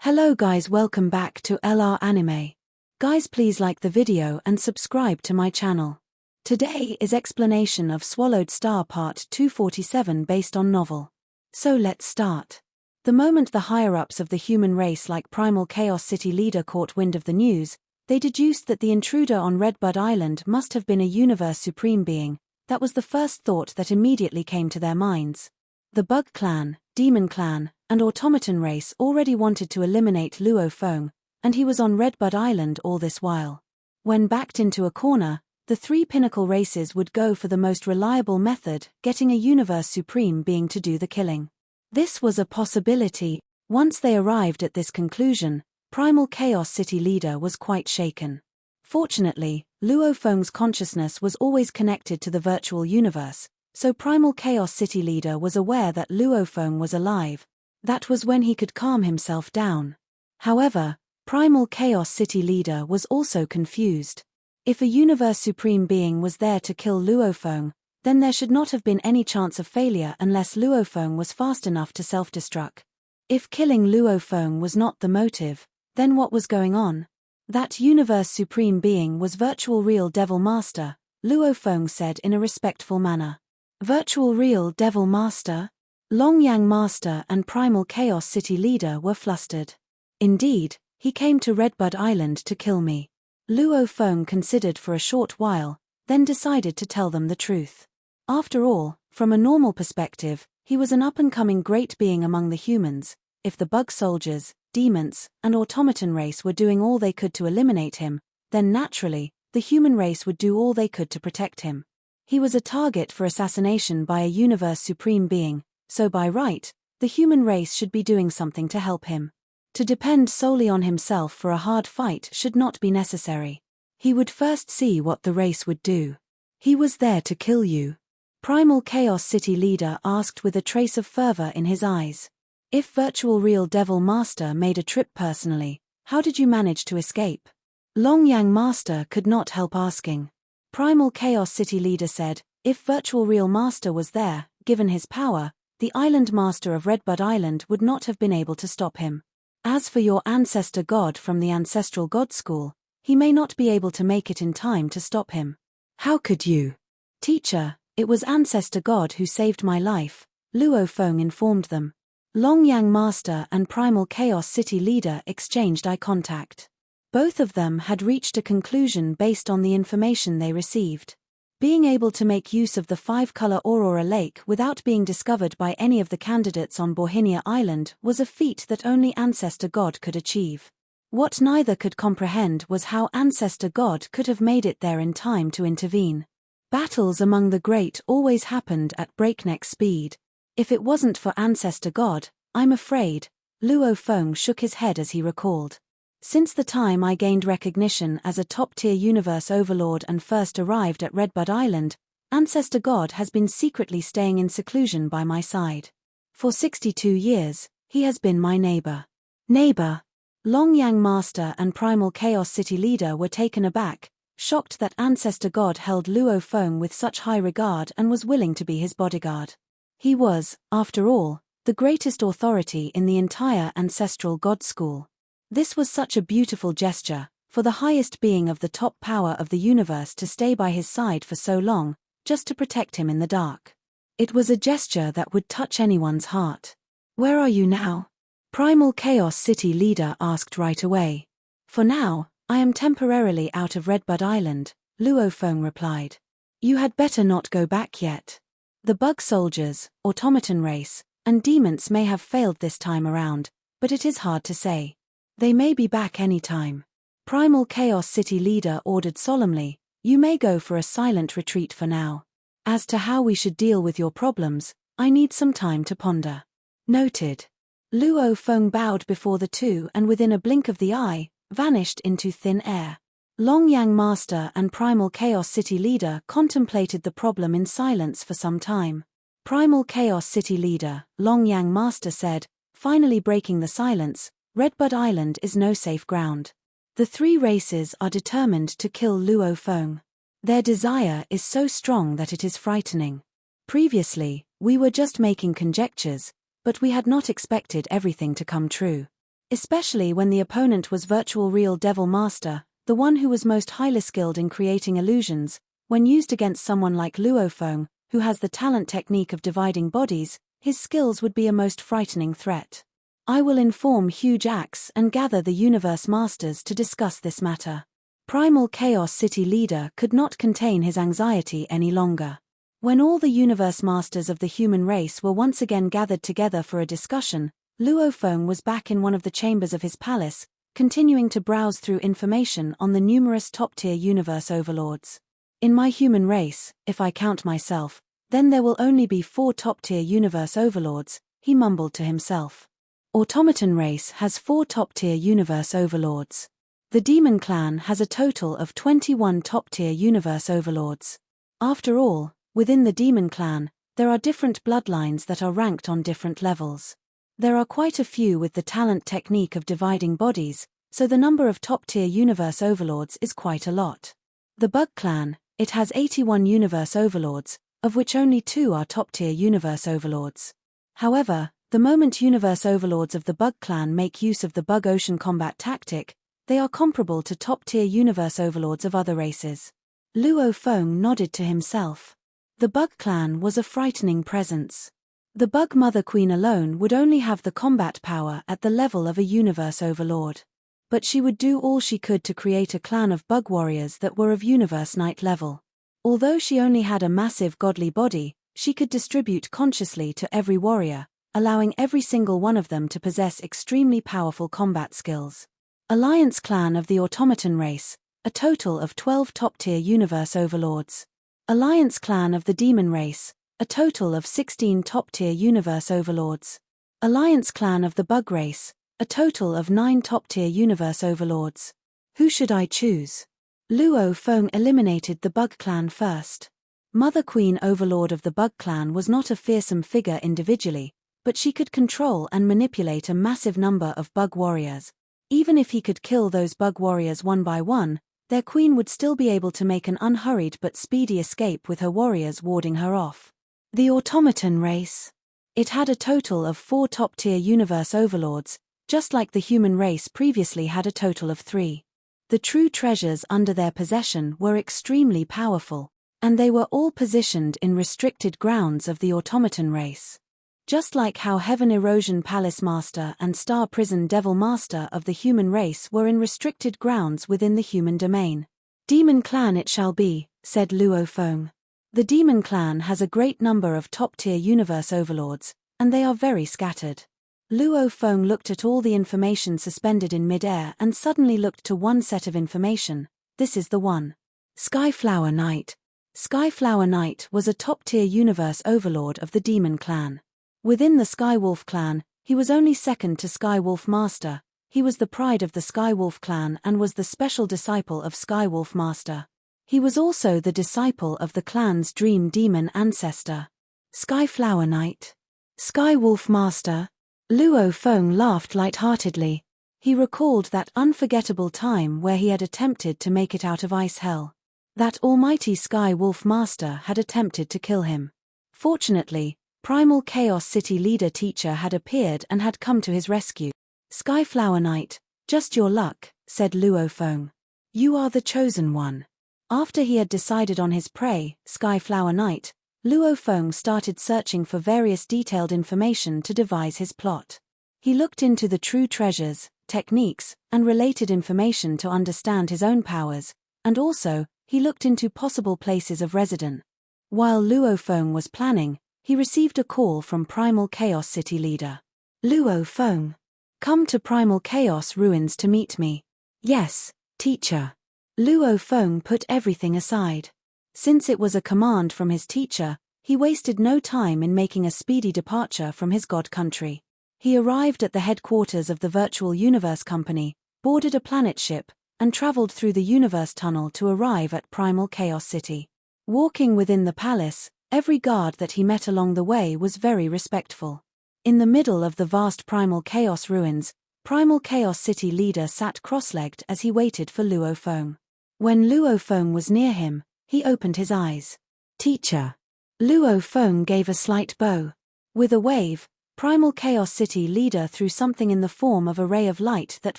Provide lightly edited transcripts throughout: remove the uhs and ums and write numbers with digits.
Hello guys, welcome back to LR Anime. Guys, please like the video and subscribe to my channel. Today is explanation of Swallowed Star Part 247 based on novel. So let's start. The moment the higher-ups of the human race like Primal Chaos City leader caught wind of the news, they deduced that the intruder on Redbud Island must have been a universe supreme being. That was the first thought that immediately came to their minds. The Bug Clan, Demon Clan, and Automaton race already wanted to eliminate Luo Feng, and he was on Redbud Island all this while. When backed into a corner, the three pinnacle races would go for the most reliable method, getting a universe supreme being to do the killing. This was a possibility. Once they arrived at this conclusion, Primal Chaos City leader was quite shaken. Fortunately, Luo Feng's consciousness was always connected to the virtual universe, so Primal Chaos City leader was aware that Luo Feng was alive. That was when he could calm himself down. However, Primal Chaos City leader was also confused. If a universe supreme being was there to kill Luo Feng, then there should not have been any chance of failure unless Luo Feng was fast enough to self-destruct. If killing Luo Feng was not the motive, then what was going on? That universe supreme being was Virtual Real Devil Master, Luo Feng said in a respectful manner. Virtual Real Devil Master? Longyang Master and Primal Chaos City leader were flustered. Indeed, he came to Redbud Island to kill me. Luo Feng considered for a short while, then decided to tell them the truth. After all, from a normal perspective, he was an up-and-coming great being among the humans. If the bug soldiers, demons, and automaton race were doing all they could to eliminate him, then naturally, the human race would do all they could to protect him. He was a target for assassination by a universe supreme being, so by right, the human race should be doing something to help him. To depend solely on himself for a hard fight should not be necessary. He would first see what the race would do. He was there to kill you. Primal Chaos City leader asked with a trace of fervor in his eyes. If Virtual Real Devil Master made a trip personally, how did you manage to escape? Longyang Master could not help asking. Primal Chaos City leader said, if Virtual Real Master was there, given his power, the Island Master of Redbud Island would not have been able to stop him. As for your ancestor god from the Ancestral God School, he may not be able to make it in time to stop him. How could you? Teacher, it was Ancestor God who saved my life, Luo Feng informed them. Longyang Master and Primal Chaos City leader exchanged eye contact. Both of them had reached a conclusion based on the information they received. Being able to make use of the five-color Aurora Lake without being discovered by any of the candidates on Borhinia Island was a feat that only Ancestor God could achieve. What neither could comprehend was how Ancestor God could have made it there in time to intervene. Battles among the great always happened at breakneck speed. If it wasn't for Ancestor God, I'm afraid, Luo Feng shook his head as he recalled. Since the time I gained recognition as a top-tier universe overlord and first arrived at Redbud Island, Ancestor God has been secretly staying in seclusion by my side. For 62 years, he has been my neighbor. Neighbor? Longyang Master and Primal Chaos City leader were taken aback, shocked that Ancestor God held Luo Feng with such high regard and was willing to be his bodyguard. He was, after all, the greatest authority in the entire Ancestral God School. This was such a beautiful gesture, for the highest being of the top power of the universe to stay by his side for so long, just to protect him in the dark. It was a gesture that would touch anyone's heart. Where are you now? Primal Chaos City leader asked right away. For now, I am temporarily out of Redbud Island, Luo Feng replied. You had better not go back yet. The bug soldiers, automaton race, and demons may have failed this time around, but it is hard to say. They may be back any time. Primal Chaos City leader ordered solemnly, you may go for a silent retreat for now. As to how we should deal with your problems, I need some time to ponder. Noted. Luo Feng bowed before the two and within a blink of the eye, vanished into thin air. Longyang Master and Primal Chaos City leader contemplated the problem in silence for some time. Primal Chaos City leader, Longyang Master said, finally breaking the silence, Redbud Island is no safe ground. The three races are determined to kill Luo Feng. Their desire is so strong that it is frightening. Previously, we were just making conjectures, but we had not expected everything to come true. Especially when the opponent was virtual real Devil Master, the one who was most highly skilled in creating illusions. When used against someone like Luo Feng, who has the talent technique of dividing bodies, his skills would be a most frightening threat. I will inform Huge Axe and gather the Universe Masters to discuss this matter. Primal Chaos City leader could not contain his anxiety any longer. When all the Universe Masters of the human race were once again gathered together for a discussion, Luo Feng was back in one of the chambers of his palace, continuing to browse through information on the numerous top-tier universe overlords. In my human race, if I count myself, then there will only be 4 top-tier universe overlords, he mumbled to himself. Automaton race has 4 top-tier universe overlords. The Demon Clan has a total of 21 top-tier universe overlords. After all, within the Demon Clan, there are different bloodlines that are ranked on different levels. There are quite a few with the talent technique of dividing bodies, so the number of top-tier universe overlords is quite a lot. The Bug Clan, it has 81 universe overlords, of which only 2 are top-tier universe overlords. However, the moment universe overlords of the Bug Clan make use of the Bug Ocean combat tactic, they are comparable to top-tier universe overlords of other races. Luo Feng nodded to himself. The Bug Clan was a frightening presence. The Bug Mother Queen alone would only have the combat power at the level of a universe overlord. But she would do all she could to create a clan of bug warriors that were of universe knight level. Although she only had a massive godly body, she could distribute consciously to every warrior, allowing every single one of them to possess extremely powerful combat skills. Alliance Clan of the Automaton race, a total of 12 top-tier universe overlords. Alliance Clan of the Demon race, a total of 16 top-tier universe overlords. Alliance Clan of the Bug race, a total of 9 top-tier universe overlords. Who should I choose? Luo Feng eliminated the Bug Clan first. Mother Queen Overlord of the Bug Clan was not a fearsome figure individually, but she could control and manipulate a massive number of bug warriors. Even if he could kill those bug warriors one by one, their queen would still be able to make an unhurried but speedy escape with her warriors warding her off. The Automaton race. It had a total of 4 top-tier universe overlords, just like the human race previously had a total of 3. The true treasures under their possession were extremely powerful, and they were all positioned in restricted grounds of the Automaton race. Just like how Heaven Erosion Palace Master and Star Prison Devil Master of the human race were in restricted grounds within the human domain. Demon Clan it shall be, said Luo Feng. The Demon Clan has a great number of top-tier universe overlords, and they are very scattered. Luo Feng looked at all the information suspended in mid-air and suddenly looked to one set of information. This is the one. Skyflower Knight. Skyflower Knight was a top-tier universe overlord of the Demon Clan. Within the Skywolf Clan, he was only second to Skywolf Master. He was the pride of the Skywolf Clan and was the special disciple of Skywolf Master. He was also the disciple of the clan's dream demon ancestor. Skyflower Knight. Skywolf Master. Luo Feng laughed lightheartedly. He recalled that unforgettable time where he had attempted to make it out of Ice Hell. That almighty Skywolf Master had attempted to kill him. Fortunately, Primal Chaos City leader teacher had appeared and had come to his rescue. Skyflower Knight, just your luck, said Luo Feng. You are the chosen one. After he had decided on his prey, Skyflower Knight, Luo Feng started searching for various detailed information to devise his plot. He looked into the true treasures, techniques, and related information to understand his own powers, and also, he looked into possible places of residence. While Luo Feng was planning, he received a call from Primal Chaos City leader. Luo Feng. Come to Primal Chaos Ruins to meet me. Yes, teacher. Luo Feng put everything aside. Since it was a command from his teacher, he wasted no time in making a speedy departure from his god country. He arrived at the headquarters of the Virtual Universe Company, boarded a planet ship, and traveled through the Universe Tunnel to arrive at Primal Chaos City. Walking within the palace, every guard that he met along the way was very respectful. In the middle of the vast Primal Chaos ruins, Primal Chaos City leader sat cross-legged as he waited for Luo Feng. When Luo Feng was near him, he opened his eyes. Teacher. Luo Feng gave a slight bow. With a wave, Primal Chaos City leader threw something in the form of a ray of light that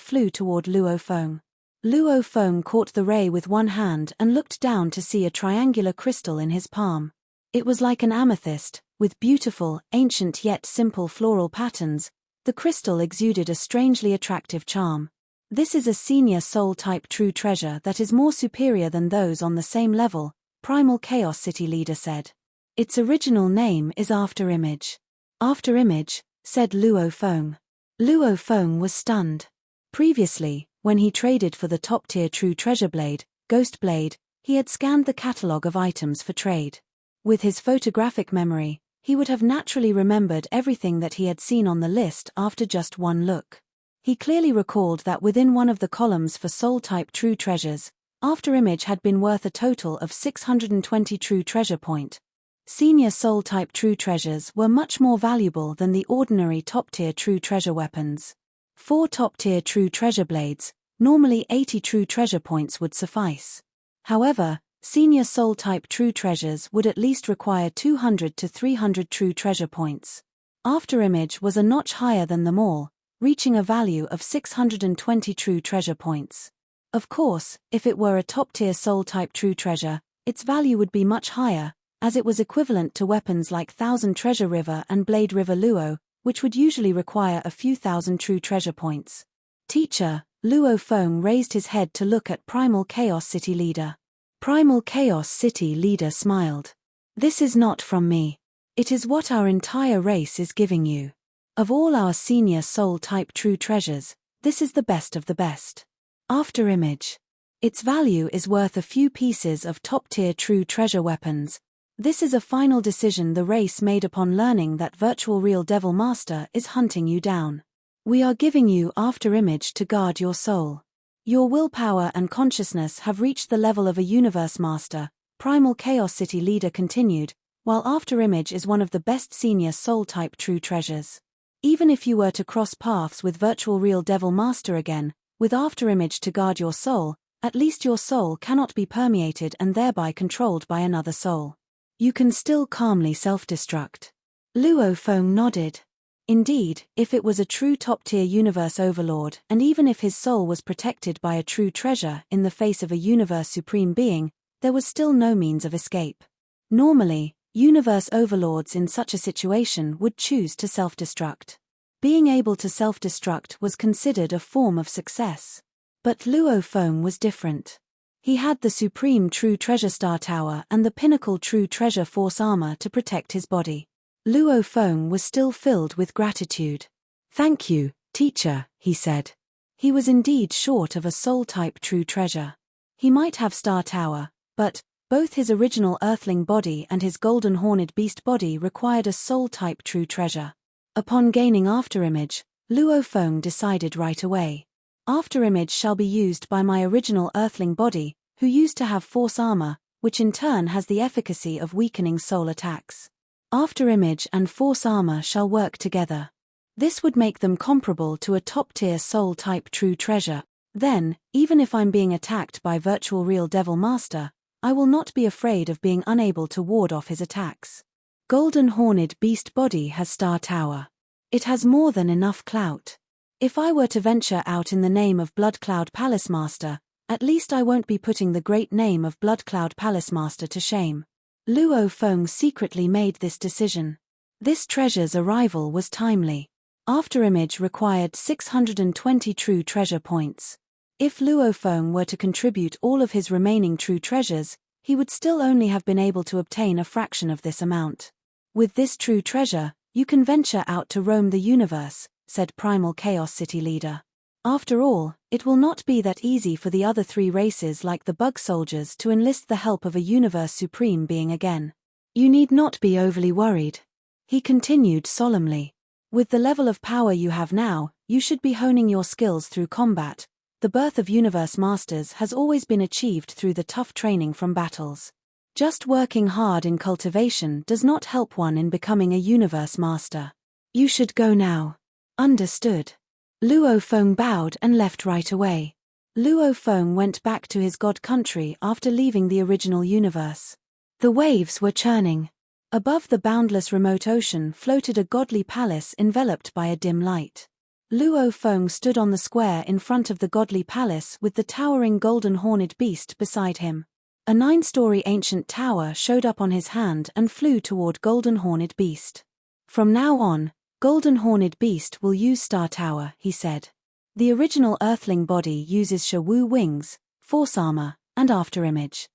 flew toward Luo Feng. Luo Feng caught the ray with one hand and looked down to see a triangular crystal in his palm. It was like an amethyst, with beautiful, ancient yet simple floral patterns. The crystal exuded a strangely attractive charm. This is a senior soul-type true treasure that is more superior than those on the same level, Primal Chaos City leader said. Its original name is After Image. After Image, said Luo Feng. Luo Feng was stunned. Previously, when he traded for the top-tier true treasure blade, Ghost Blade, he had scanned the catalogue of items for trade. With his photographic memory, he would have naturally remembered everything that he had seen on the list after just one look. He clearly recalled that within one of the columns for soul-type true treasures, After Image had been worth a total of 620 true treasure point. Senior soul-type true treasures were much more valuable than the ordinary top-tier true treasure weapons. 4 top-tier true treasure blades, normally 80 true treasure points would suffice. However, senior soul-type true treasures would at least require 200 to 300 true treasure points. After Image was a notch higher than them all, reaching a value of 620 true treasure points. Of course, if it were a top-tier soul-type true treasure, its value would be much higher, as it was equivalent to weapons like Thousand Treasure River and Blade River Luo, which would usually require a few thousand true treasure points. Teacher, Luo Feng raised his head to look at Primal Chaos City leader. Primal Chaos City leader smiled. This is not from me. It is what our entire race is giving you. Of all our senior soul-type true treasures, this is the best of the best. After Image. Its value is worth a few pieces of top-tier true treasure weapons. This is a final decision the race made upon learning that Virtual Real Devil Master is hunting you down. We are giving you After Image to guard your soul. Your willpower and consciousness have reached the level of a Universe Master, Primal Chaos City leader continued, while After Image is one of the best senior soul-type true treasures. Even if you were to cross paths with Virtual Real Devil Master again, with After Image to guard your soul, at least your soul cannot be permeated and thereby controlled by another soul. You can still calmly self-destruct. Luo Feng nodded. Indeed, if it was a true top-tier universe overlord and even if his soul was protected by a true treasure in the face of a universe supreme being, there was still no means of escape. Normally, universe overlords in such a situation would choose to self-destruct. Being able to self-destruct was considered a form of success. But Luo Feng was different. He had the Supreme True Treasure Star Tower and the Pinnacle True Treasure Force Armor to protect his body. Luo Feng was still filled with gratitude. Thank you, teacher, he said. He was indeed short of a soul-type true treasure. He might have Star Tower, but both his original Earthling body and his Golden Horned Beast body required a soul-type true treasure. Upon gaining After Image, Luo Feng decided right away. After Image shall be used by my original Earthling body, who used to have Force Armor, which in turn has the efficacy of weakening soul attacks. After Image and Force Armor shall work together. This would make them comparable to a top-tier soul-type true treasure. Then, even if I'm being attacked by Virtual Real Devil Master, I will not be afraid of being unable to ward off his attacks. Golden Horned Beast body has Star Tower. It has more than enough clout. If I were to venture out in the name of Blood Cloud Palace Master, at least I won't be putting the great name of Blood Cloud Palace Master to shame. Luo Feng secretly made this decision. This treasure's arrival was timely. After Image required 620 true treasure points. If Luo Feng were to contribute all of his remaining true treasures, he would still only have been able to obtain a fraction of this amount. With this true treasure, you can venture out to roam the universe, said Primal Chaos City leader. After all, it will not be that easy for the other 3 races like the Bug Soldiers to enlist the help of a Universe Supreme being again. You need not be overly worried. He continued solemnly. With the level of power you have now, you should be honing your skills through combat. The birth of Universe Masters has always been achieved through the tough training from battles. Just working hard in cultivation does not help one in becoming a Universe Master. You should go now. Understood. Luo Feng bowed and left right away. Luo Feng went back to his god country after leaving the original universe. The waves were churning. Above the boundless remote ocean floated a godly palace enveloped by a dim light. Luo Feng stood on the square in front of the godly palace with the towering golden horned beast beside him. A 9-story ancient tower showed up on his hand and flew toward golden horned beast. From now on, golden horned beast will use Star Tower, he said. The original Earthling body uses Shawu wings, force armor, and afterimage.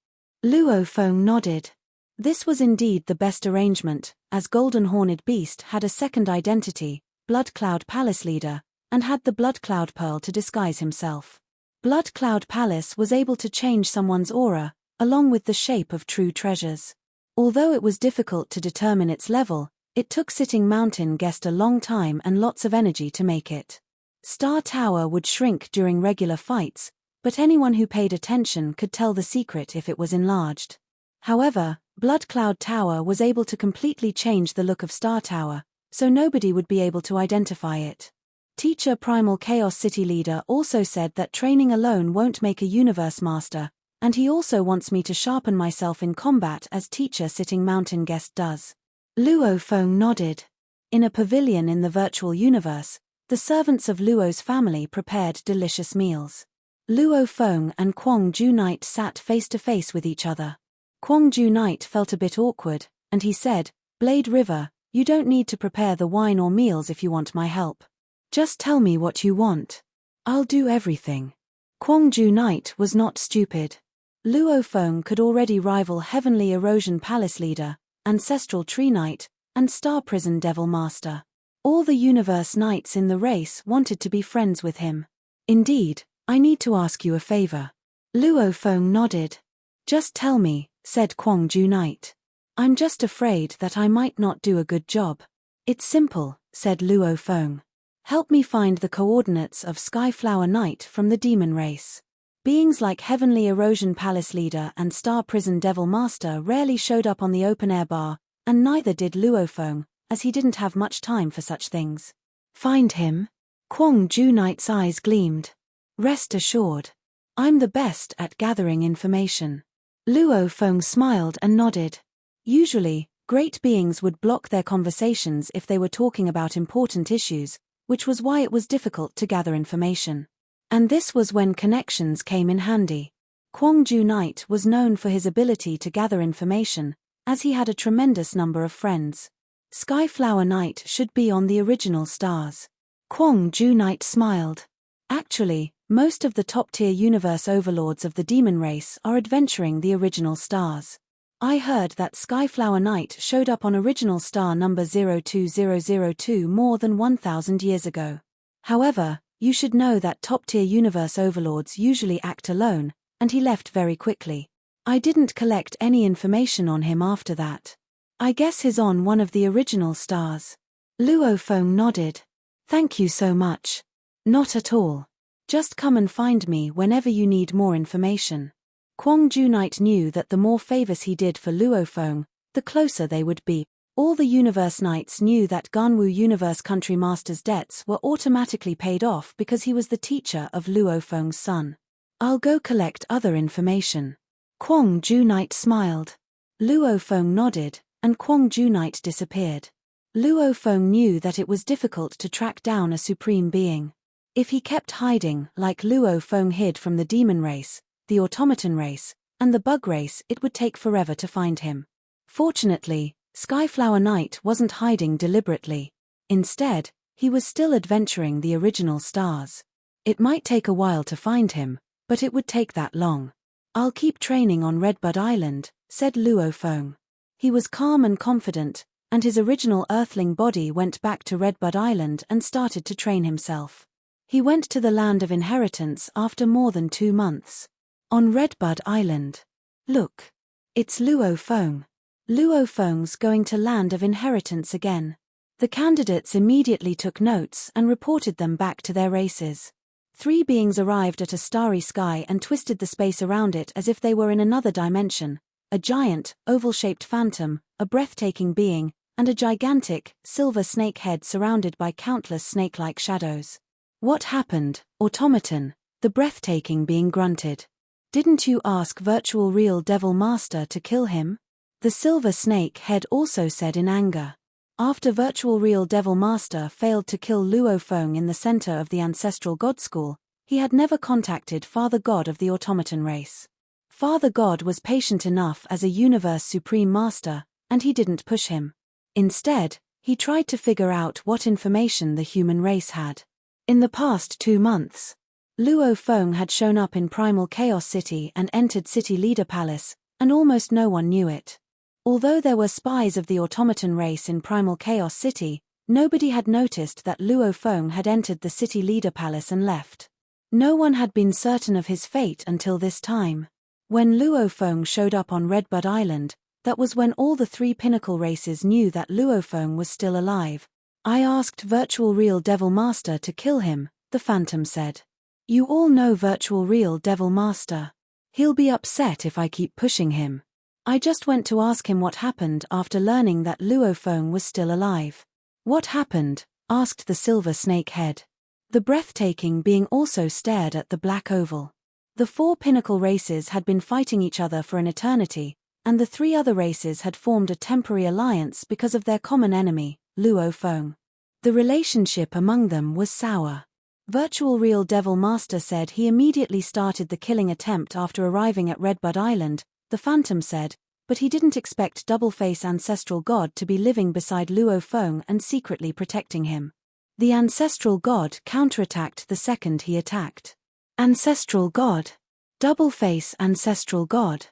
Luo Feng nodded. This was indeed the best arrangement, as golden horned beast had a second identity, Blood Cloud Palace leader, and had the Blood Cloud Pearl to disguise himself. Blood Cloud Palace was able to change someone's aura, along with the shape of true treasures. Although it was difficult to determine its level, it took Sitting Mountain guessed a long time and lots of energy to make it. Star Tower would shrink during regular fights, but anyone who paid attention could tell the secret if it was enlarged. However, Blood Cloud Tower was able to completely change the look of Star Tower, so nobody would be able to identify it. Teacher Primal Chaos City Leader also said that training alone won't make a universe master, and he also wants me to sharpen myself in combat as Teacher Sitting Mountain Guest does. Luo Feng nodded. In a pavilion in the virtual universe, the servants of Luo's family prepared delicious meals. Luo Feng and Kwong Ju Knight sat face to face with each other. Kwong Ju Knight felt a bit awkward, and he said, "Blade River, you don't need to prepare the wine or meals if you want my help. Just tell me what you want. I'll do everything." Kwong Ju Knight was not stupid. Luo Feng could already rival Heavenly Erosion Palace Leader, Ancestral Tree Knight, and Star Prison Devil Master. All the Universe Knights in the race wanted to be friends with him. "Indeed, I need to ask you a favor." Luo Feng nodded. "Just tell me," said Kwong Ju Knight. "I'm just afraid that I might not do a good job." "It's simple," said Luo Feng. "Help me find the coordinates of Skyflower Knight from the demon race." Beings like Heavenly Erosion Palace Leader and Star Prison Devil Master rarely showed up on the open-air bar, and neither did Luo Feng, as he didn't have much time for such things. "Find him?" Kwong Ju Knight's eyes gleamed. "Rest assured. I'm the best at gathering information." Luo Feng smiled and nodded. Usually, great beings would block their conversations if they were talking about important issues, which was why it was difficult to gather information. And this was when connections came in handy. Kwong Ju Knight was known for his ability to gather information, as he had a tremendous number of friends. Skyflower Knight should be on the original stars. Kwong Ju Knight smiled. Actually, most of the top-tier universe overlords of the demon race are adventuring the original stars. I heard that Skyflower Knight showed up on original star number 02002 more than 1,000 years ago. However, you should know that top-tier universe overlords usually act alone, and he left very quickly. I didn't collect any information on him after that. I guess he's on one of the original stars. Luo Feng nodded. "Thank you so much." "Not at all. Just come and find me whenever you need more information." Kwong Ju Knight knew that the more favors he did for Luo Feng, the closer they would be. All the Universe Knights knew that Ganwu Universe Country Master's debts were automatically paid off because he was the teacher of Luo Feng's son. "I'll go collect other information." Kwong Ju Knight smiled. Luo Feng nodded, and Kwong Ju Knight disappeared. Luo Feng knew that it was difficult to track down a supreme being. If he kept hiding like Luo Feng hid from the demon race, the automaton race, and the bug race, it would take forever to find him. Fortunately, Skyflower Knight wasn't hiding deliberately. Instead, he was still adventuring the original stars. It might take a while to find him, but it would take that long. "I'll keep training on Redbud Island," said Luo Feng. He was calm and confident, and his original Earthling body went back to Redbud Island and started to train himself. He went to the Land of Inheritance after more than 2 months. On Redbud Island. "Look. It's Luo Feng. Luo Feng's going to Land of Inheritance again." The candidates immediately took notes and reported them back to their races. 3 beings arrived at a starry sky and twisted the space around it as if they were in another dimension: a giant, oval-shaped phantom, a breathtaking being, and a gigantic, silver snake head surrounded by countless snake-like shadows. "What happened, automaton?" the breathtaking being grunted. "Didn't you ask Virtual Real Devil Master to kill him?" The Silver Snake Head also said in anger. After Virtual Real Devil Master failed to kill Luo Feng in the center of the Ancestral God School, he had never contacted Father God of the automaton race. Father God was patient enough as a Universe Supreme Master, and he didn't push him. Instead, he tried to figure out what information the human race had. In the past 2 months, Luo Feng had shown up in Primal Chaos City and entered City Leader Palace, and almost no one knew it. Although there were spies of the automaton race in Primal Chaos City, nobody had noticed that Luo Feng had entered the City Leader Palace and left. No one had been certain of his fate until this time. When Luo Feng showed up on Redbud Island, that was when all the 3 pinnacle races knew that Luo Feng was still alive. I asked Virtual Real Devil Master to kill him, the Phantom said. You all know Virtual Real Devil Master. He'll be upset if I keep pushing him. I just went to ask him what happened after learning that Luo Feng was still alive. What happened? Asked the Silver Snake Head. The breathtaking being also stared at the black oval. The 4 pinnacle races had been fighting each other for an eternity, and the 3 other races had formed a temporary alliance because of their common enemy, Luo Feng. The relationship among them was sour. Virtual Real Devil Master said he immediately started the killing attempt after arriving at Redbud Island, the Phantom said, but he didn't expect Doubleface Ancestral God to be living beside Luo Feng and secretly protecting him. The Ancestral God counterattacked the second he attacked. Ancestral God. Doubleface Ancestral God.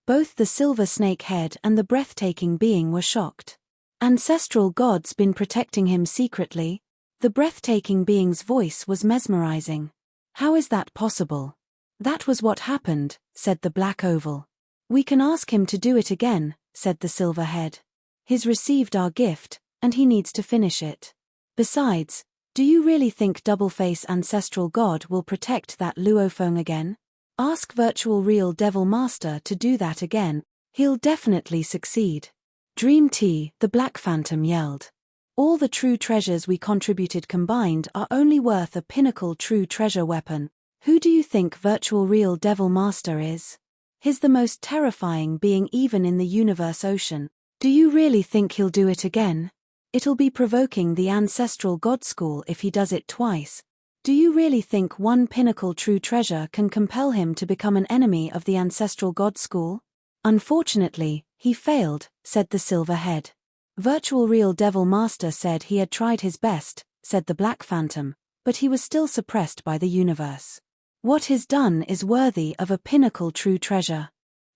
Both the Silver Snake Head and the breathtaking being were shocked. Ancestral God's been protecting him secretly? The breathtaking being's voice was mesmerizing. How is that possible? That was what happened, said the black oval. We can ask him to do it again, said the Silver Head. He's received our gift, and he needs to finish it. Besides, do you really think Doubleface Ancestral God will protect that Luo Feng again? Ask Virtual Real Devil Master to do that again. He'll definitely succeed. Dream Tea, the Black Phantom yelled. All the true treasures we contributed combined are only worth a pinnacle true treasure weapon. Who do you think Virtual Real Devil Master is? He's the most terrifying being even in the universe ocean. Do you really think he'll do it again? It'll be provoking the Ancestral God School if he does it twice. Do you really think one pinnacle true treasure can compel him to become an enemy of the Ancestral God School? Unfortunately, he failed, said the Silver Head. Virtual Real Devil Master said he had tried his best, said the Black Phantom, but he was still suppressed by the universe. What he's done is worthy of a pinnacle true treasure.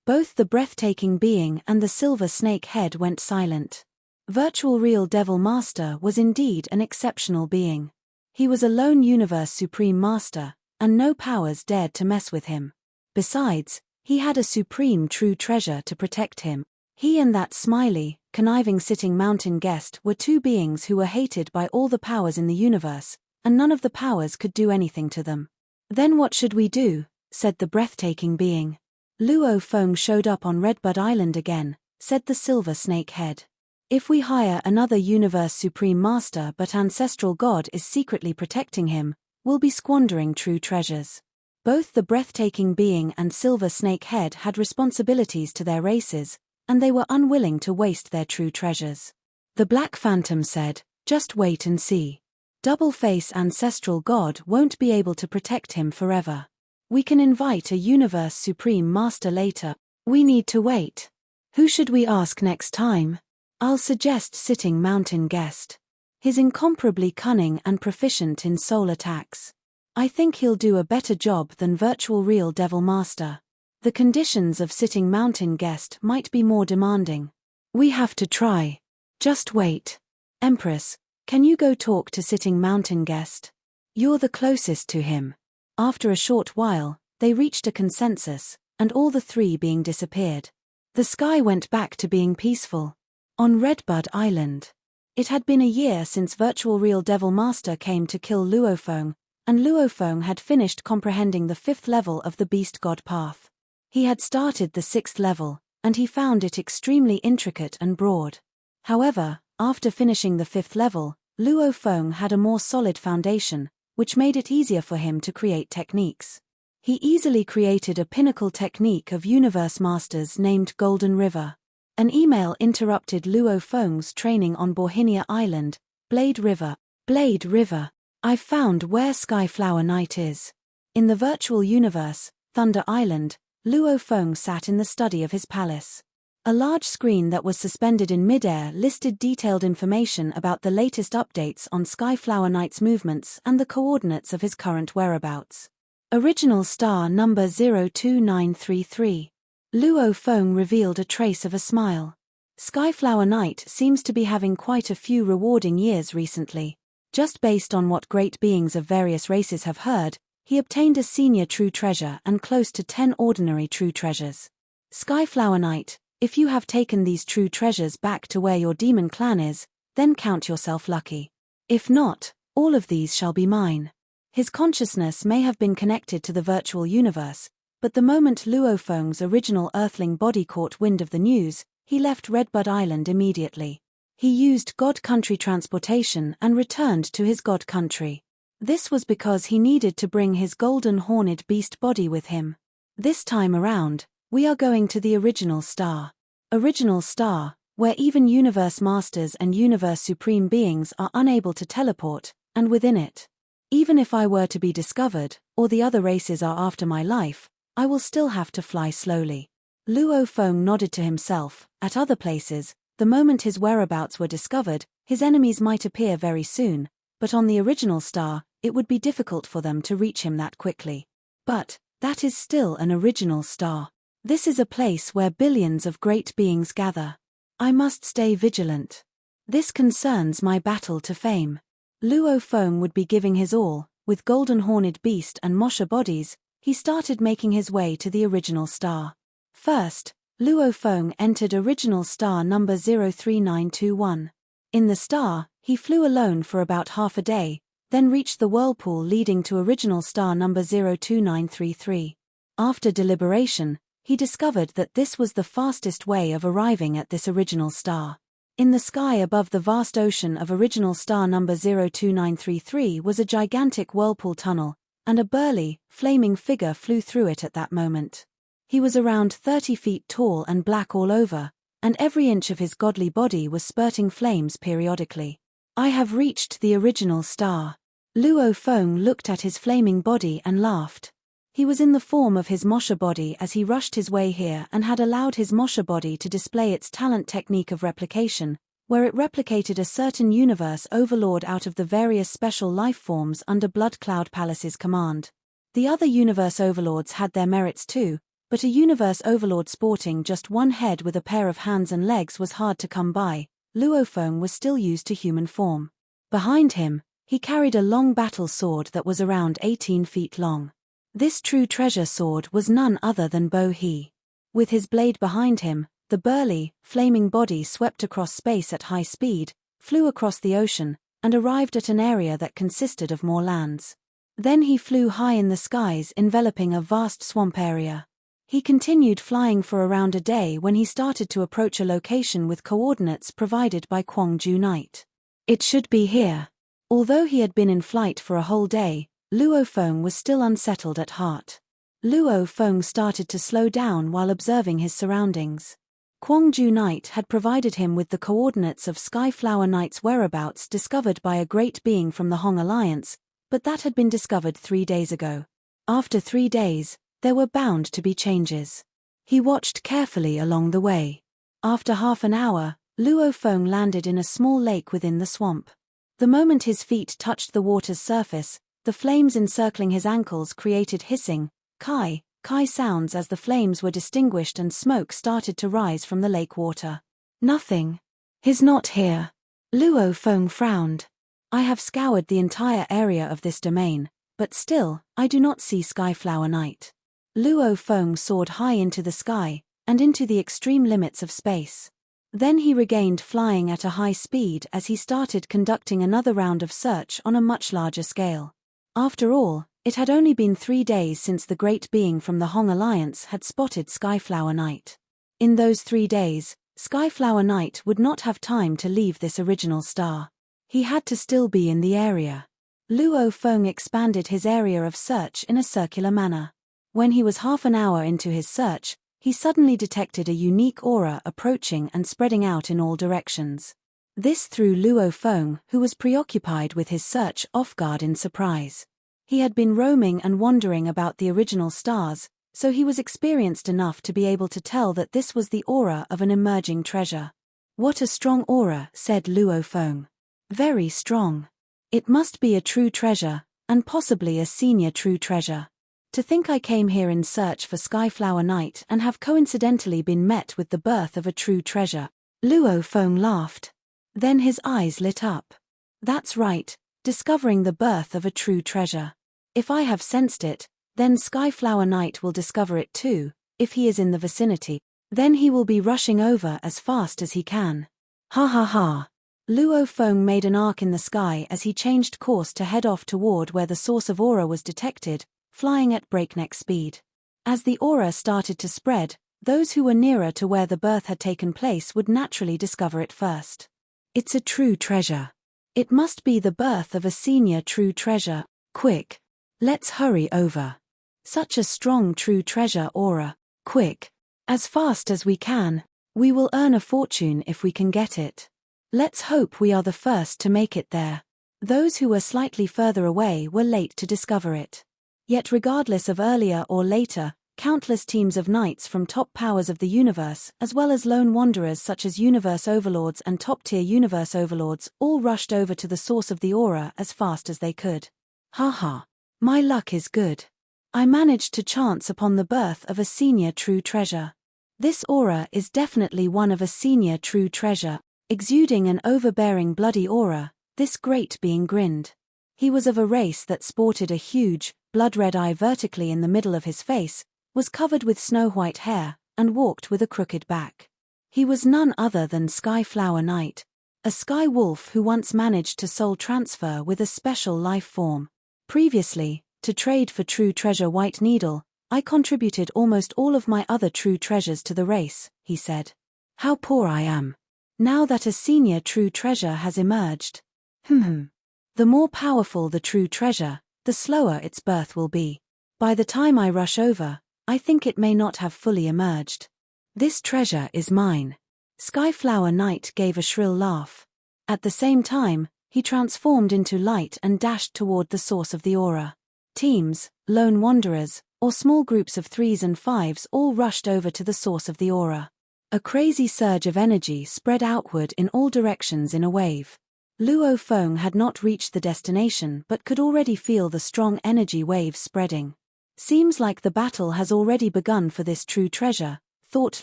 Both the breathtaking being and the Silver Snake Head went silent. Virtual Real Devil Master was indeed an exceptional being. He was a lone Universe Supreme Master, and no powers dared to mess with him. Besides, he had a supreme true treasure to protect him. He and that smiley, conniving sitting mountain guest were 2 beings who were hated by all the powers in the universe, and none of the powers could do anything to them. Then what should we do? Said the breathtaking being. Luo Feng showed up on Redbud Island again, said the Silver Snake Head. If we hire another Universe Supreme Master but Ancestral God is secretly protecting him, we'll be squandering true treasures. Both the breathtaking being and Silver Snake Head had responsibilities to their races, and they were unwilling to waste their true treasures. The Black Phantom said, just wait and see. Doubleface Ancestral God won't be able to protect him forever. We can invite a Universe Supreme Master later. We need to wait. Who should we ask next time? I'll suggest Sitting Mountain Guest. He's incomparably cunning and proficient in soul attacks. I think he'll do a better job than Virtual Real Devil Master. The conditions of Sitting Mountain Guest might be more demanding. We have to try. Just wait. Empress, can you go talk to Sitting Mountain Guest? You're the closest to him. After a short while, they reached a consensus, and all the 3 being disappeared. The sky went back to being peaceful. On Redbud Island. It had been a year since Virtual Real Devil Master came to kill Luo Feng, and Luo Feng had finished comprehending the 5th level of the Beast God path. He had started the 6th level, and he found it extremely intricate and broad. However, after finishing the 5th level, Luo Feng had a more solid foundation, which made it easier for him to create techniques. He easily created a pinnacle technique of Universe Masters named Golden River. An email interrupted Luo Feng's training on Borhinia Island, Blade River. Blade River. I've found where Skyflower Night is. In the virtual universe, Thunder Island, Luo Feng sat in the study of his palace. A large screen that was suspended in midair listed detailed information about the latest updates on Skyflower Night's movements and the coordinates of his current whereabouts. Original star number 02933. Luo Feng revealed a trace of a smile. Skyflower Night seems to be having quite a few rewarding years recently. Just based on what great beings of various races have heard, he obtained a senior true treasure and close to 10 ordinary true treasures. Skyflower Night, if you have taken these true treasures back to where your demon clan is, then count yourself lucky. If not, all of these shall be mine. His consciousness may have been connected to the virtual universe, but the moment Luo Feng's original Earthling body caught wind of the news, he left Redbud Island immediately. He used God Country transportation and returned to his God Country. This was because he needed to bring his golden horned beast body with him. This time around, we are going to the original star. Original star, where even universe masters and universe supreme beings are unable to teleport, and within it. Even if I were to be discovered, or the other races are after my life, I will still have to fly slowly. Luo Feng nodded to himself. At other places, the moment his whereabouts were discovered, his enemies might appear very soon, but on the original star, it would be difficult for them to reach him that quickly. But that is still an original star. This is a place where billions of great beings gather. I must stay vigilant. This concerns my battle to fame. Luo Feng would be giving his all. With golden horned beast and Mosha bodies, he started making his way to the original star. First, Luo Feng entered original star number 03921. In the star, he flew alone for about half a day, then reached the whirlpool leading to original star number 02933. After deliberation, he discovered that this was the fastest way of arriving at this original star. In the sky above the vast ocean of original star number 02933 was a gigantic whirlpool tunnel, and a burly, flaming figure flew through it at that moment. He was around 30 feet tall and black all over, and every inch of his godly body was spurting flames periodically. I have reached the original star. Luo Feng looked at his flaming body and laughed. He was in the form of his Mosha body as he rushed his way here and had allowed his Mosha body to display its talent technique of replication, where it replicated a certain universe overlord out of the various special life forms under Blood Cloud Palace's command. The other universe overlords had their merits too, but a universe overlord sporting just one head with a pair of hands and legs was hard to come by. Luo Feng was still used to human form. Behind him, he carried a long battle sword that was around 18 feet long. This true treasure sword was none other than Bo He. With his blade behind him, the burly, flaming body swept across space at high speed, flew across the ocean, and arrived at an area that consisted of more lands. Then he flew high in the skies, enveloping a vast swamp area. He continued flying for around a day when he started to approach a location with coordinates provided by Kwangju Night. It should be here. Although he had been in flight for a whole day, Luo Feng was still unsettled at heart. Luo Feng started to slow down while observing his surroundings. Kwangju Night had provided him with the coordinates of Skyflower Night's whereabouts discovered by a great being from the Hong Alliance, but that had been discovered 3 days ago. After 3 days, there were bound to be changes. He watched carefully along the way. After half an hour, Luo Feng landed in a small lake within the swamp. The moment his feet touched the water's surface, the flames encircling his ankles created hissing, kai sounds as the flames were distinguished and smoke started to rise from the lake water. Nothing. He's not here. Luo Feng frowned. I have scoured the entire area of this domain, but still, I do not see Skyflower Night. Luo Feng soared high into the sky, and into the extreme limits of space. Then he regained flying at a high speed as he started conducting another round of search on a much larger scale. After all, it had only been 3 days since the great being from the Hong Alliance had spotted Skyflower Night. In those 3 days, Skyflower Night would not have time to leave this original star. He had to still be in the area. Luo Feng expanded his area of search in a circular manner. When he was half an hour into his search, he suddenly detected a unique aura approaching and spreading out in all directions. This threw Luo Feng, who was preoccupied with his search, off guard in surprise. He had been roaming and wandering about the original stars, so he was experienced enough to be able to tell that this was the aura of an emerging treasure. "What a strong aura," said Luo Feng. "Very strong. It must be a true treasure, and possibly a senior true treasure. To think I came here in search for Skyflower Night and have coincidentally been met with the birth of a true treasure." Luo Feng laughed. Then his eyes lit up. "That's right, discovering the birth of a true treasure. If I have sensed it, then Skyflower Knight will discover it too. If he is in the vicinity, then he will be rushing over as fast as he can." Ha ha ha. Luo Feng made an arc in the sky as he changed course to head off toward where the source of aura was detected, flying at breakneck speed. As the aura started to spread, those who were nearer to where the birth had taken place would naturally discover it first. "It's a true treasure. It must be the birth of a senior true treasure. Quick. Let's hurry over. Such a strong true treasure aura. Quick. As fast as we can. We will earn a fortune if we can get it. Let's hope we are the first to make it there." Those who were slightly further away were late to discover it. Yet regardless of earlier or later, countless teams of knights from top powers of the universe, as well as lone wanderers such as universe overlords and top-tier universe overlords, all rushed over to the source of the aura as fast as they could. Haha. My luck is good. I managed to chance upon the birth of a senior true treasure. This aura is definitely one of a senior true treasure, exuding an overbearing bloody aura. This great being grinned. He was of a race that sported a huge, blood-red eye vertically in the middle of his face, was covered with snow-white hair, and walked with a crooked back. He was none other than Skyflower Knight, a sky wolf who once managed to soul transfer with a special life form. Previously, to trade for true treasure White Needle, I contributed almost all of my other true treasures to the race, he said. How poor I am. Now that a senior true treasure has emerged. The more powerful the true treasure, the slower its birth will be. By the time I rush over, I think it may not have fully emerged. This treasure is mine. Skyflower Knight gave a shrill laugh. At the same time, he transformed into light and dashed toward the source of the aura. Teams, lone wanderers, or small groups of 3s and 5s all rushed over to the source of the aura. A crazy surge of energy spread outward in all directions in a wave. Luo Feng had not reached the destination but could already feel the strong energy waves spreading. Seems like the battle has already begun for this true treasure, thought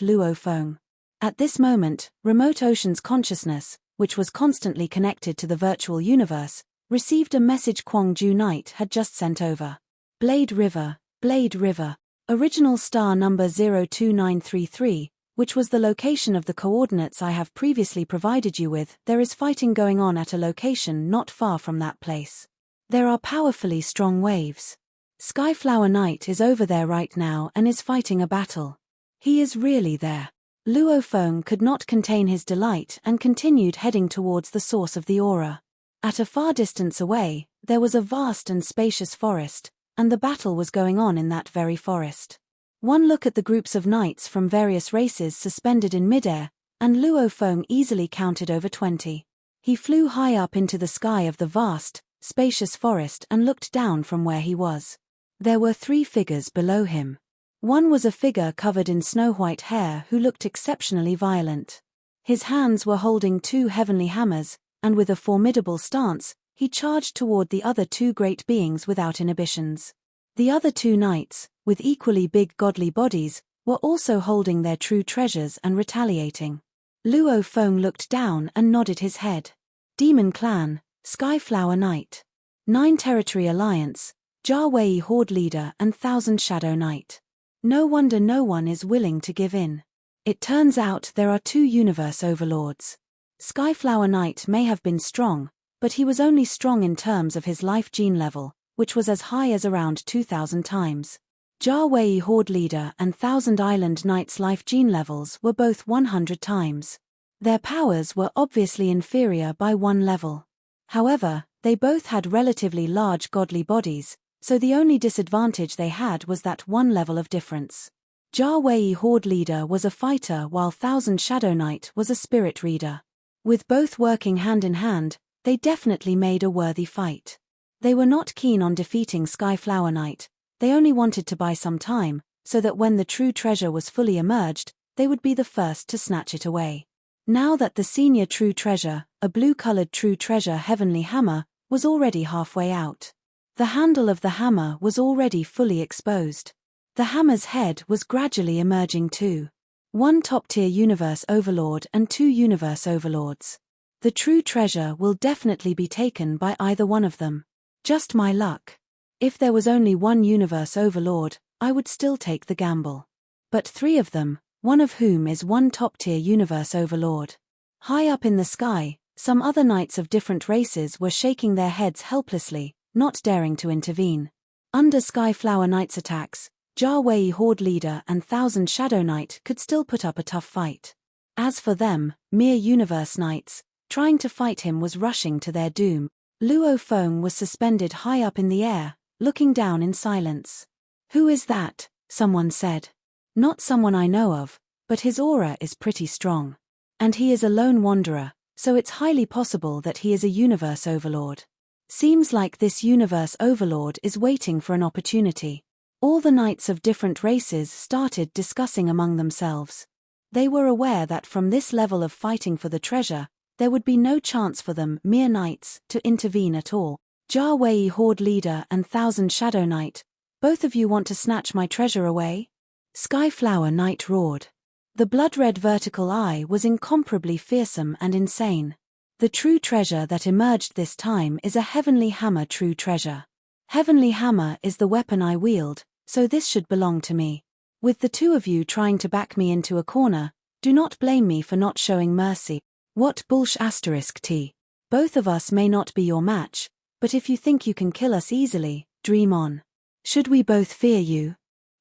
Luo Feng. At this moment, Remote Ocean's consciousness, which was constantly connected to the virtual universe, received a message Kwang Ju Knight had just sent over. Blade River, original star number 02933, which was the location of the coordinates I have previously provided you with. There is fighting going on at a location not far from that place. There are powerfully strong waves. Skyflower Knight is over there right now and is fighting a battle. He is really there. Luo Feng could not contain his delight and continued heading towards the source of the aura. At a far distance away, there was a vast and spacious forest, and the battle was going on in that very forest. One look at the groups of knights from various races suspended in midair, and Luo Feng easily counted over 20. He flew high up into the sky of the vast, spacious forest and looked down from where he was. There were 3 figures below him. One was a figure covered in snow-white hair who looked exceptionally violent. His hands were holding 2 heavenly hammers, and with a formidable stance, he charged toward the other 2 great beings without inhibitions. The other 2 knights, with equally big godly bodies, were also holding their true treasures and retaliating. Luo Feng looked down and nodded his head. Demon Clan, Skyflower Knight. 9 Territory Alliance, Jia Horde Leader and 1000 Shadow Knight. No wonder no one is willing to give in. It turns out there are 2 universe overlords. Skyflower Knight may have been strong, but he was only strong in terms of his life gene level, which was as high as around 2,000 times. Jia Horde Leader and 1000 Island Knight's life gene levels were both 100 times. Their powers were obviously inferior by 1 level. However, they both had relatively large godly bodies, so the only disadvantage they had was that 1 level of difference. Wei Horde Leader was a fighter while Thousand Shadow Knight was a spirit reader. With both working hand in hand, they definitely made a worthy fight. They were not keen on defeating Skyflower Knight, they only wanted to buy some time, so that when the true treasure was fully emerged, they would be the first to snatch it away. Now that the senior true treasure, a blue-colored true treasure heavenly hammer, was already halfway out. The handle of the hammer was already fully exposed. The hammer's head was gradually emerging too. One top-tier universe overlord and 2 universe overlords. The true treasure will definitely be taken by either one of them. Just my luck. If there was only one universe overlord, I would still take the gamble. But 3 of them, one of whom is one top-tier universe overlord. High up in the sky, some other knights of different races were shaking their heads helplessly, not daring to intervene. Under Skyflower Knight's attacks, Wei Horde Leader and Thousand Shadow Knight could still put up a tough fight. As for them, mere universe knights, trying to fight him was rushing to their doom. Luo Feng was suspended high up in the air, looking down in silence. "Who is that?" someone said. "Not someone I know of, but his aura is pretty strong. And he is a lone wanderer, so it's highly possible that he is a universe overlord. Seems like this universe overlord is waiting for an opportunity." All the knights of different races started discussing among themselves. They were aware that from this level of fighting for the treasure, there would be no chance for them, mere knights, to intervene at all. Wei Horde Leader and Thousand Shadow Knight, both of you want to snatch my treasure away? Skyflower Knight roared. The blood-red vertical eye was incomparably fearsome and insane. The true treasure that emerged this time is a Heavenly Hammer true treasure. Heavenly Hammer is the weapon I wield, so this should belong to me. With the 2 of you trying to back me into a corner, do not blame me for not showing mercy. What bullsh***. Both of us may not be your match, but if you think you can kill us easily, dream on. Should we both fear you?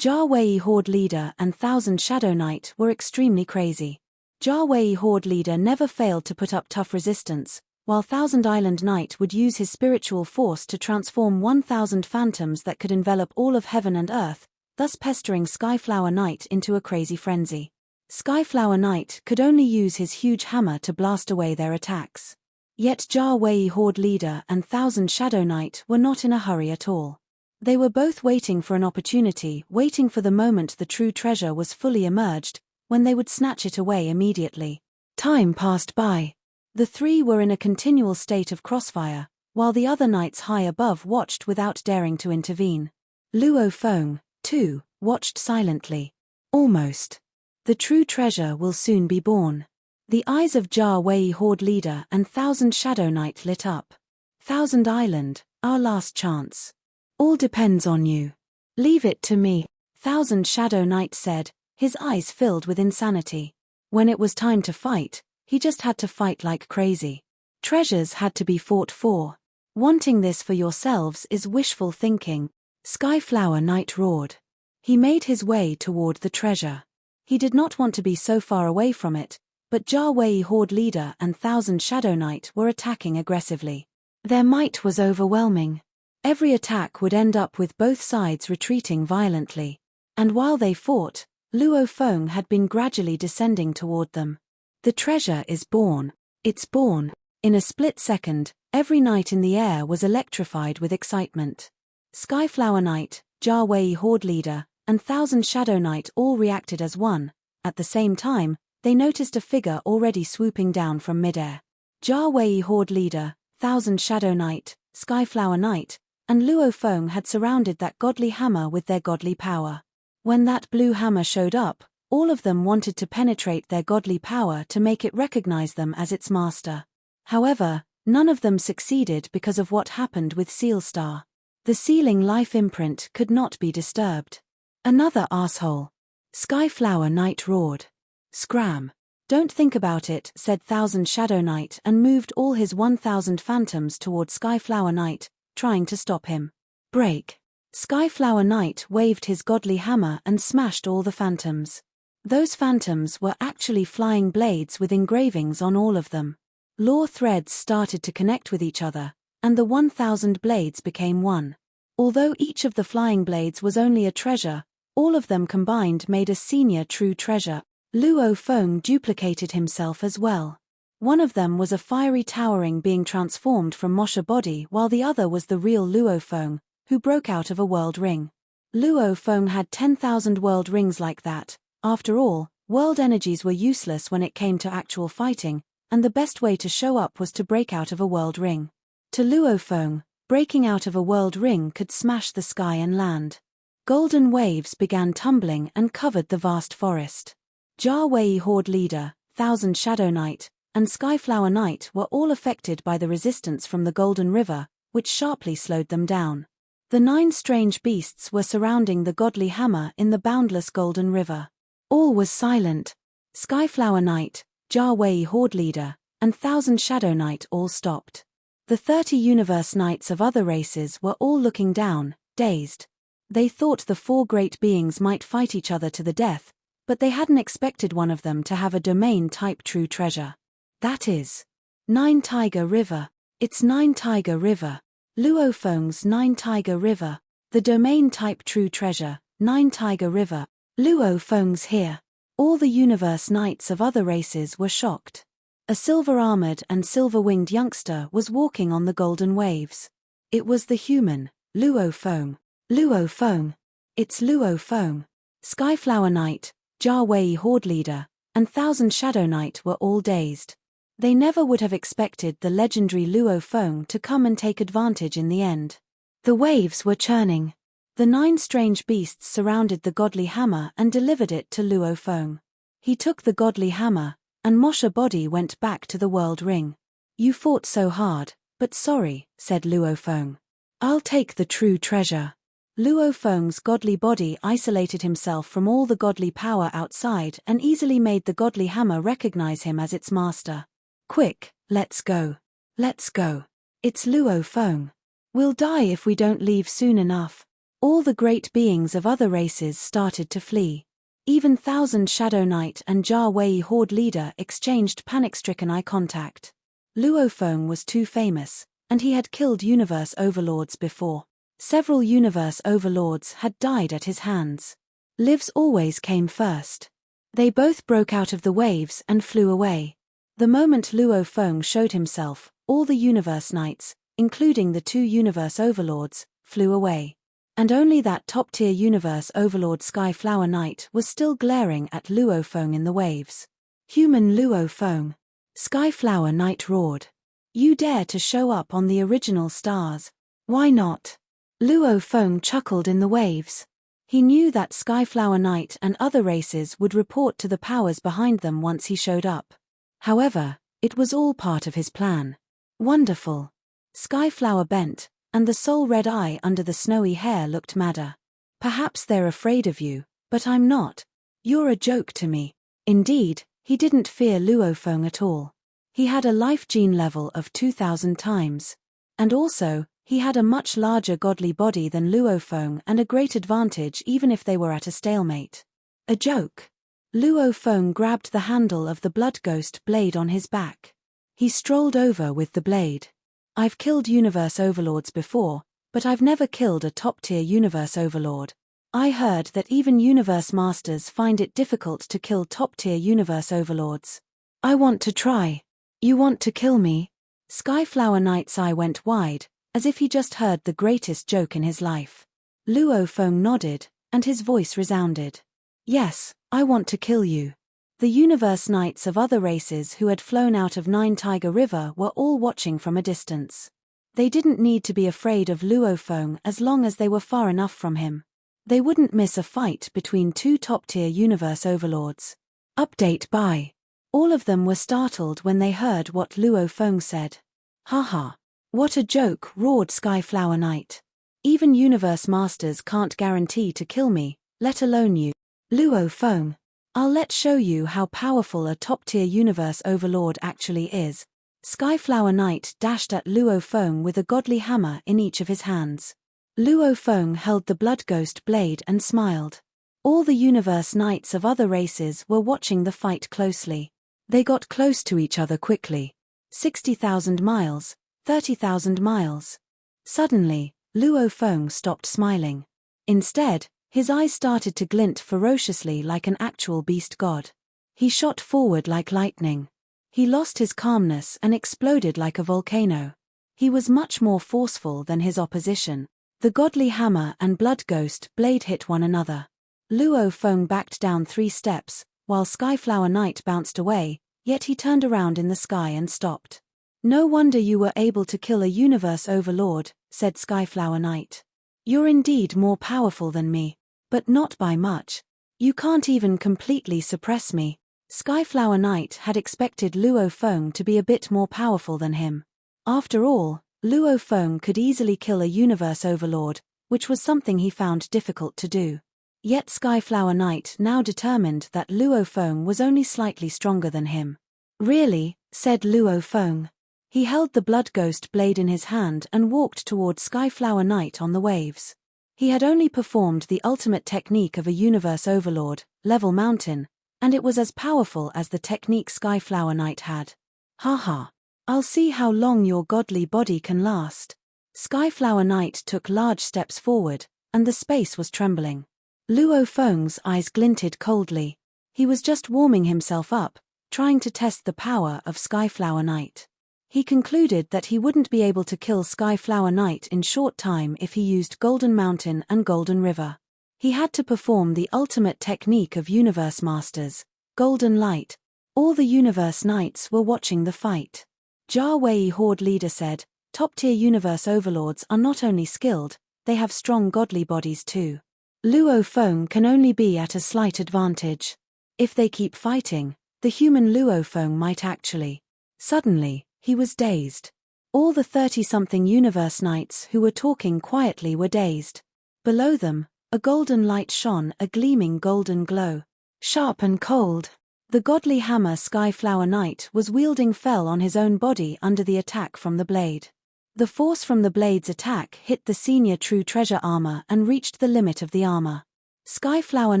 Wei Horde Leader and Thousand Shadow Knight were extremely crazy. Wei Horde Leader never failed to put up tough resistance, while Thousand Island Knight would use his spiritual force to transform 1,000 phantoms that could envelop all of heaven and earth, thus pestering Skyflower Knight into a crazy frenzy. Skyflower Knight could only use his huge hammer to blast away their attacks. Yet Wei Horde Leader and Thousand Shadow Knight were not in a hurry at all. They were both waiting for an opportunity, waiting for the moment the true treasure was fully emerged, when they would snatch it away immediately. Time passed by. The 3 were in a continual state of crossfire, while the other knights high above watched without daring to intervene. Luo Feng, too, watched silently. Almost. The true treasure will soon be born. The eyes of Wei Horde Leader and Thousand Shadow Knight lit up. Thousand Island, our last chance. All depends on you. Leave it to me, Thousand Shadow Knight said, his eyes filled with insanity. When it was time to fight, he just had to fight like crazy. Treasures had to be fought for. Wanting this for yourselves is wishful thinking, Skyflower Knight roared. He made his way toward the treasure. He did not want to be so far away from it, but Wei Horde Leader and Thousand Shadow Knight were attacking aggressively. Their might was overwhelming. Every attack would end up with both sides retreating violently. And while they fought, Luo Feng had been gradually descending toward them. The treasure is born. It's born. In a split second, every knight in the air was electrified with excitement. Skyflower Knight, Wei Horde Leader, and Thousand Shadow Knight all reacted as one. At the same time, they noticed a figure already swooping down from midair. Wei Horde Leader, Thousand Shadow Knight, Skyflower Knight, and Luo Feng had surrounded that godly hammer with their godly power. When that blue hammer showed up, all of them wanted to penetrate their godly power to make it recognize them as its master. However, none of them succeeded because of what happened with Sealstar. The sealing life imprint could not be disturbed. Another asshole. Skyflower Knight roared. Scram. Don't think about it, said Thousand Shadow Knight and moved all his 1,000 phantoms toward Skyflower Knight, trying to stop him. Break. Skyflower Knight waved his godly hammer and smashed all the phantoms. Those phantoms were actually flying blades with engravings on all of them. Lore threads started to connect with each other, and the 1,000 blades became one. Although each of the flying blades was only a treasure, All of them combined made a senior true treasure. Luo Feng duplicated himself as well. One of them was a fiery towering being transformed from Mosha body, while the other was the real Luo Feng, who broke out of a world ring. Luo Feng had 10,000 world rings like that. After all, world energies were useless when it came to actual fighting, and the best way to show up was to break out of a world ring. To Luo Feng, breaking out of a world ring could smash the sky and land. Golden waves began tumbling and covered the vast forest. Jia Wei Horde Leader, Thousand Shadow Knight, and Skyflower Knight were all affected by the resistance from the Golden River, which sharply slowed them down. The 9 strange beasts were surrounding the godly hammer in the boundless Golden River. All was silent. Skyflower Knight, Jia Wei Horde Leader, and Thousand Shadow Knight all stopped. The 30 Universe Knights of other races were all looking down, dazed. They thought the 4 great beings might fight each other to the death, but they hadn't expected one of them to have a domain-type true treasure. That is 9 Tiger River. It's 9 Tiger River. Luo Feng's 9 Tiger River. The domain-type true treasure, 9 Tiger River. Luo Feng's here. All the Universe Knights of other races were shocked. A silver-armored and silver-winged youngster was walking on the golden waves. It was the human, Luo Feng. Luo Feng. It's Luo Feng. Skyflower Knight, Jia Wei Horde Leader, and Thousand Shadow Knight were all dazed. They never would have expected the legendary Luo Feng to come and take advantage in the end. The waves were churning. The 9 strange beasts surrounded the godly hammer and delivered it to Luo Feng. He took the godly hammer, and Mosha body went back to the world ring. You fought so hard, but sorry, said Luo Feng. I'll take the true treasure. Luo Feng's godly body isolated himself from all the godly power outside and easily made the godly hammer recognize him as its master. Quick, let's go. Let's go. It's Luo Feng. We'll die if we don't leave soon enough. All the great beings of other races started to flee. Even Thousand Shadow Knight and Jia Wei Horde Leader exchanged panic-stricken eye contact. Luo Feng was too famous, and he had killed universe overlords before. Several universe overlords had died at his hands. Lives always came first. They both broke out of the waves and flew away. The moment Luo Feng showed himself, all the Universe Knights, including the 2 Universe Overlords, flew away. And only that top-tier Universe Overlord Skyflower Knight was still glaring at Luo Feng in the waves. Human Luo Feng. Skyflower Knight roared. You dare to show up on the original stars. Why not? Luo Feng chuckled in the waves. He knew that Skyflower Knight and other races would report to the powers behind them once he showed up. However, it was all part of his plan. Wonderful. Skyflower bent, and the soul red eye under the snowy hair looked madder. Perhaps they're afraid of you, but I'm not. You're a joke to me. Indeed, he didn't fear Luo Feng at all. He had a life gene level of 2,000 times. And also, he had a much larger godly body than Luo Feng and a great advantage even if they were at a stalemate. A joke. Luo Feng grabbed the handle of the Blood Ghost blade on his back. He strolled over with the blade. I've killed Universe Overlords before, but I've never killed a top-tier Universe Overlord. I heard that even Universe Masters find it difficult to kill top-tier Universe Overlords. I want to try. You want to kill me? Skyflower Knight's eye went wide, as if he just heard the greatest joke in his life. Luo Feng nodded, and his voice resounded. Yes, I want to kill you. The Universe Knights of other races who had flown out of 9 Tiger River were all watching from a distance. They didn't need to be afraid of Luo Feng as long as they were far enough from him. They wouldn't miss a fight between 2 top-tier Universe Overlords. Update by. All of them were startled when they heard what Luo Feng said. Haha. What a joke, roared Skyflower Knight. Even Universe Masters can't guarantee to kill me, let alone you. Luo Feng. Let's show you how powerful a top-tier Universe Overlord actually is. Skyflower Knight dashed at Luo Feng with a godly hammer in each of his hands. Luo Feng held the Blood Ghost blade and smiled. All the Universe Knights of other races were watching the fight closely. They got close to each other quickly. 60,000 miles, 30,000 miles. Suddenly, Luo Feng stopped smiling. Instead, His eyes started to glint ferociously like an actual beast god. He shot forward like lightning. He lost his calmness and exploded like a volcano. He was much more forceful than his opposition. The godly hammer and blood ghost blade hit one another. Luo Feng backed down 3 steps, while Skyflower Knight bounced away, yet he turned around in the sky and stopped. "No wonder you were able to kill a universe overlord," said Skyflower Knight. "You're indeed more powerful than me, but not by much. You can't even completely suppress me." Skyflower Knight had expected Luo Feng to be a bit more powerful than him. After all, Luo Feng could easily kill a universe overlord, which was something he found difficult to do. Yet Skyflower Knight now determined that Luo Feng was only slightly stronger than him. "Really?" said Luo Feng. He held the blood ghost blade in his hand and walked toward Skyflower Knight on the waves. He had only performed the ultimate technique of a universe overlord, Level Mountain, and it was as powerful as the technique Skyflower Knight had. "Haha. I'll see how long your godly body can last." Skyflower Knight took large steps forward, and the space was trembling. Luo Feng's eyes glinted coldly. He was just warming himself up, trying to test the power of Skyflower Knight. He concluded that he wouldn't be able to kill Skyflower Knight in short time if he used Golden Mountain and Golden River. He had to perform the ultimate technique of Universe Masters, Golden Light. All the Universe Knights were watching the fight. Jia Wei Horde leader said, "Top-tier Universe Overlords are not only skilled, they have strong godly bodies too. Luo Feng can only be at a slight advantage. If they keep fighting, the human Luo Feng might actually." Suddenly, he was dazed. All the 30-something Universe Knights who were talking quietly were dazed. Below them, a golden light shone, a gleaming golden glow. Sharp and cold. The godly hammer Skyflower Knight was wielding fell on his own body under the attack from the blade. The force from the blade's attack hit the senior true treasure armor and reached the limit of the armor. Skyflower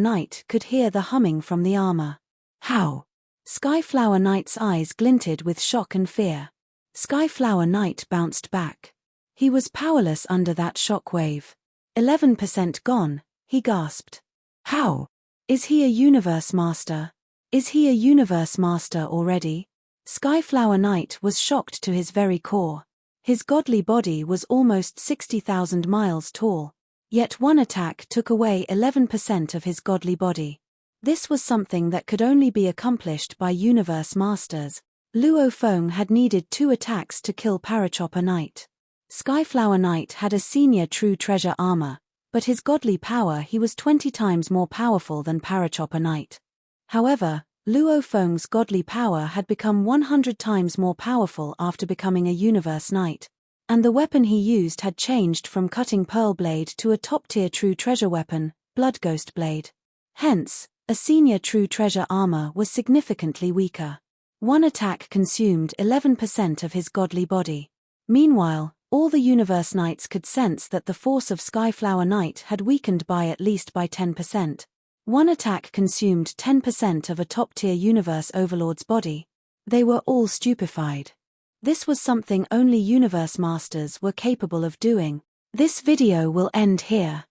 Knight could hear the humming from the armor. "How?" Skyflower Knight's eyes glinted with shock and fear. Skyflower Knight bounced back. He was powerless under that shockwave. 11% gone, he gasped. "How? Is he a Universe Master? Is he a Universe Master already?" Skyflower Knight was shocked to his very core. His godly body was almost 60,000 miles tall. Yet one attack took away 11% of his godly body. This was something that could only be accomplished by Universe Masters. Luo Feng had needed 2 attacks to kill Parachopper Knight. Skyflower Knight had a senior true treasure armor, but his godly power he was 20 times more powerful than Parachopper Knight. However, Luo Feng's godly power had become 100 times more powerful after becoming a Universe Knight, and the weapon he used had changed from cutting pearl blade to a top-tier true treasure weapon, Blood Ghost Blade. Hence, a senior true treasure armor was significantly weaker. One attack consumed 11% of his godly body. Meanwhile, all the Universe Knights could sense that the force of Skyflower Knight had weakened by at least 10%. One attack consumed 10% of a top-tier Universe Overlord's body. They were all stupefied. This was something only Universe Masters were capable of doing. This video will end here.